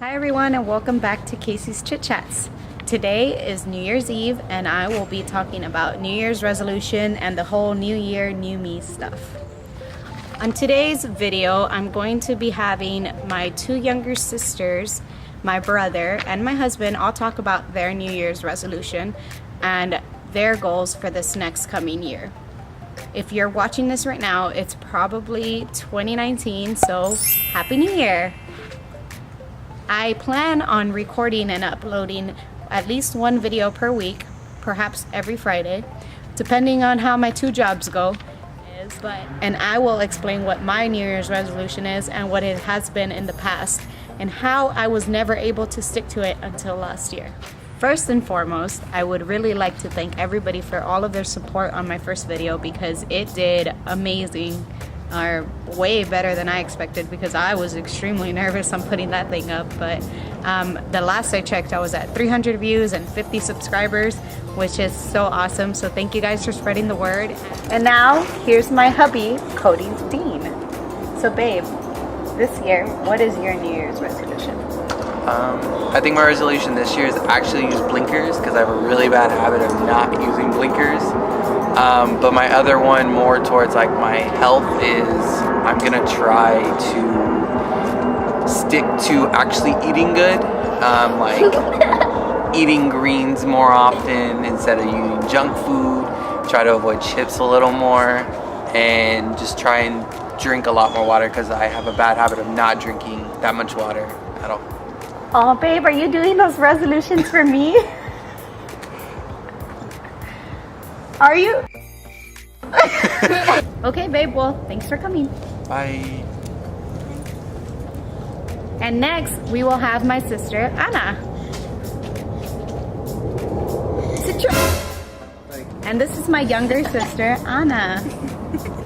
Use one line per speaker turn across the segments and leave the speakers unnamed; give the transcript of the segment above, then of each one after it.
Hi everyone and welcome back to Casey's Chit Chats. Today is New Year's Eve and I will be talking about New Year's resolution and the whole New Year, New Me stuff. On today's video, I'm going to be having my two younger sisters, my brother, and my husband all talk about their New Year's resolution and their goals for this next coming year. If you're watching this right now, it's probably 2019, so Happy New Year! I plan on recording and uploading at least one video per week, perhaps every Friday, depending on how my two jobs go. And I will explain what my New Year's resolution is and what it has been in the past and how I was never able to stick to it until last year. First and foremost, I would really like to thank everybody for all of their support on my first video because it did amazing. Are way better than I expected because I was extremely nervous on putting that thing up, but the last I checked I was at 300 views and 50 subscribers, which is so awesome. So thank you guys for spreading the word. And now here's my hubby, Cody Dean. So babe, this year what is your New Year's resolution?
I think my resolution this year is actually use blinkers because I have a really bad habit of not using blinkers. But my other one, more towards like my health, is I'm gonna try to stick to actually eating good, like eating greens more often instead of using junk food. Try to avoid chips a little more, and just try and drink a lot more water because I have a bad habit of not drinking that much water at all.
Oh babe, are you doing those resolutions for me? Are you? Okay babe, well thanks for coming.
Bye.
And next we will have my sister Anna. And this is my younger sister Anna.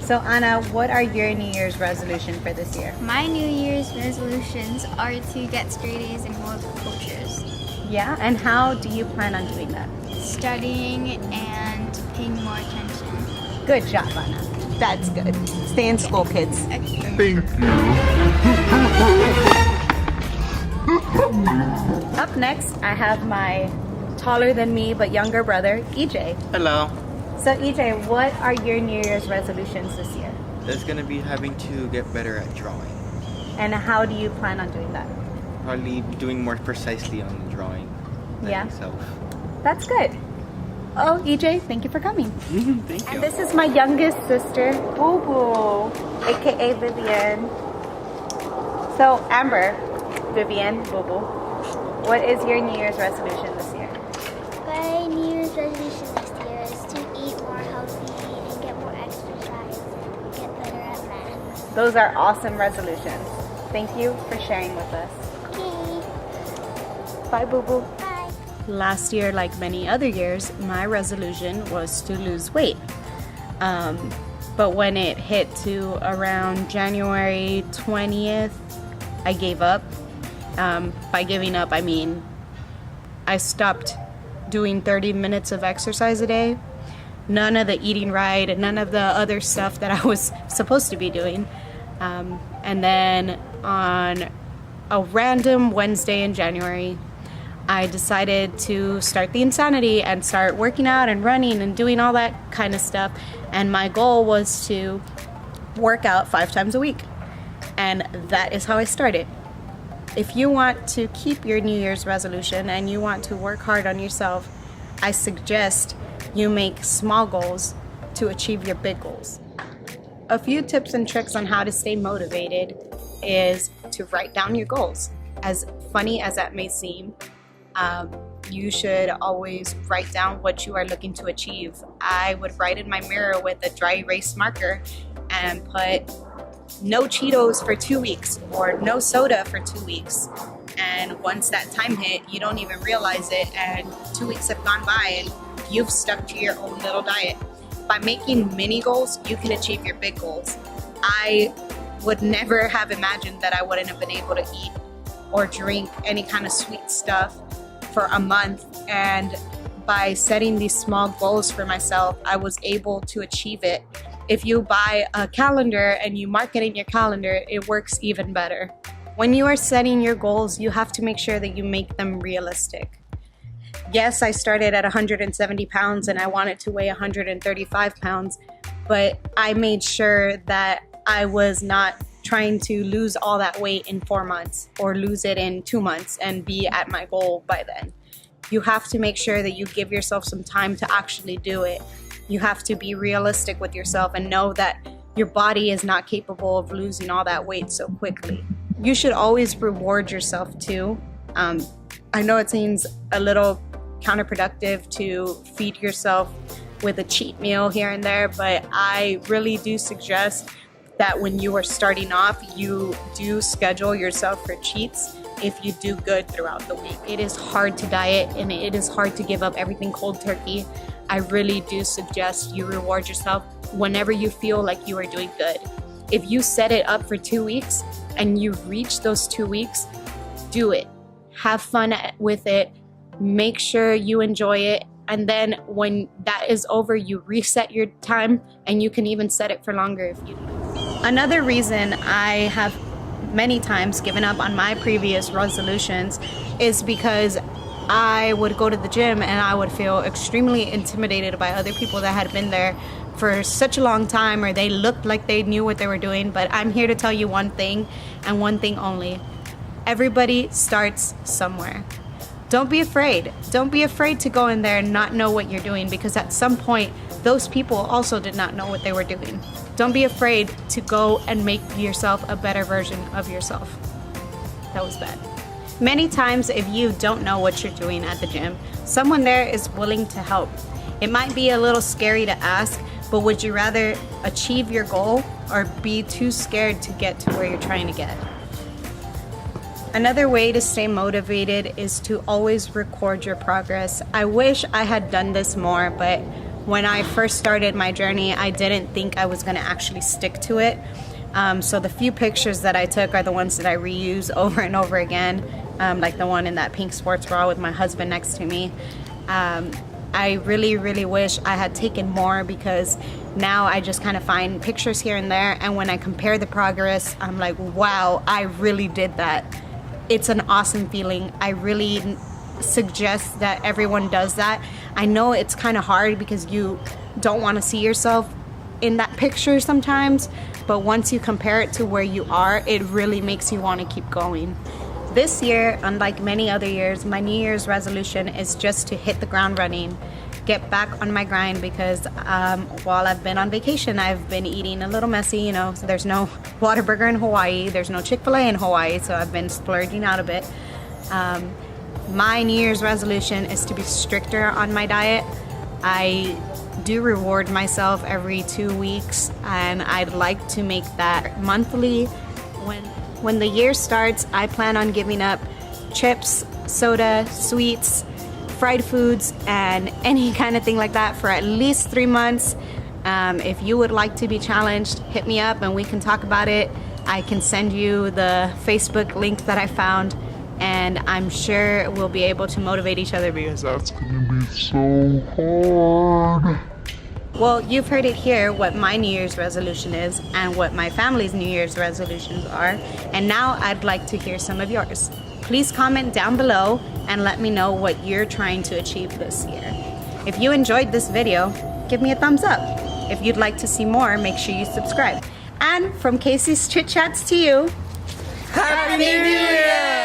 So Anna, what are your New Year's resolution for this year?
My New Year's resolutions are to get straight A's in world cultures.
Yeah, and how do you plan on doing that?
Studying and paying more attention.
Good job, Anna. That's good. Stay in school, kids.
Thank you.
Up next, I have my taller than me but younger brother, EJ.
Hello.
So EJ, what are your New Year's resolutions this year?
That's gonna be having to get better at drawing.
And how do you plan on doing that?
Probably doing more precisely on the drawing than
Yeah.
myself.
That's good. Oh, EJ, thank you for coming.
Thank you.
And this is my youngest sister, Boo Boo, aka Vivian. So Amber, Vivian, Boo Boo, what is your New Year's resolution this year?
My New Year's resolution this year is to eat more healthy and get more exercise and get better at math.
Those are awesome resolutions. Thank you for sharing with us.
Okay,
Bye, Boo Boo.
bye.
Last year, like many other years, my resolution was to lose weight. But when it hit to around January 20th, I gave up. By giving up, I mean I stopped doing 30 minutes of exercise a day. None of the eating right and none of the other stuff that I was supposed to be doing. And then on a random Wednesday in January, I decided to start the insanity and start working out and running and doing all that kind of stuff. And my goal was to work out 5 times a week. And that is how I started. If you want to keep your New Year's resolution and you want to work hard on yourself, I suggest you make small goals to achieve your big goals. A few tips and tricks on how to stay motivated is to write down your goals. As funny as that may seem, you should always write down what you are looking to achieve. I would write in my mirror with a dry erase marker and put no Cheetos for 2 weeks or no soda for 2 weeks. And once that time hit, you don't even realize it, and 2 weeks have gone by and you've stuck to your own little diet. By making mini goals, you can achieve your big goals. I would never have imagined that I wouldn't have been able to eat or drink any kind of sweet stuff for a month, and by setting these small goals for myself, I was able to achieve it. If you buy a calendar and you mark it in your calendar, it works even better. When you are setting your goals, you have to make sure that you make them realistic. Yes, I started at 170 pounds and I wanted to weigh 135 pounds, but I made sure that I was not trying to lose all that weight in 4 months or lose it in 2 months and be at my goal by then. You have to make sure that you give yourself some time to actually do it. You have to be realistic with yourself and know that your body is not capable of losing all that weight so quickly. You should always reward yourself too. I know it seems a little counterproductive to feed yourself with a cheat meal here and there, but I really do suggest that when you are starting off, you do schedule yourself for cheats if you do good throughout the week. It is hard to diet and it is hard to give up everything cold turkey. I really do suggest you reward yourself whenever you feel like you are doing good. If you set it up for 2 weeks and you reach those 2 weeks, do it. Have fun with it. Make sure you enjoy it. And then when that is over, you reset your time and you can even set it for longer if you need. Another reason I have many times given up on my previous resolutions is because I would go to the gym and I would feel extremely intimidated by other people that had been there for such a long time, or they looked like they knew what they were doing. But I'm here to tell you one thing and one thing only. Everybody starts somewhere. Don't be afraid. Don't be afraid to go in there and not know what you're doing, because at some point those people also did not know what they were doing. Don't be afraid to go and make yourself a better version of yourself. That was bad. Many times if you don't know what you're doing at the gym, someone there is willing to help. It might be a little scary to ask, but would you rather achieve your goal or be too scared to get to where you're trying to get? Another way to stay motivated is to always record your progress. I wish I had done this more, but when I first started my journey, I didn't think I was gonna actually stick to it. So the few pictures that I took are the ones that I reuse over and over again, like the one in that pink sports bra with my husband next to me. I really, really wish I had taken more, because now I just kind of find pictures here and there, and when I compare the progress, I'm like, wow, I really did that. It's an awesome feeling. I really suggest that everyone does that. I know it's kind of hard because you don't want to see yourself in that picture sometimes, but once you compare it to where you are, it really makes you want to keep going. This year, unlike many other years, my New Year's resolution is just to hit the ground running, get back on my grind, because while I've been on vacation, I've been eating a little messy, you know. So there's no Whataburger in Hawaii, there's no Chick-fil-A in Hawaii, so I've been splurging out a bit. My New Year's resolution is to be stricter on my diet. I do reward myself every 2 weeks, and I'd like to make that monthly. When the year starts, I plan on giving up chips, soda, sweets, fried foods, and any kind of thing like that for at least 3 months. If you would like to be challenged, hit me up and we can talk about it. I can send you the Facebook link that I found, and I'm sure we'll be able to motivate each other, because that's gonna be so hard. Well, you've heard it here, what my New Year's resolution is and what my family's New Year's resolutions are. And now I'd like to hear some of yours. Please comment down below and let me know what you're trying to achieve this year. If you enjoyed this video, give me a thumbs up. If you'd like to see more, make sure you subscribe. And from Casey's Chit Chats to you, Happy New Year!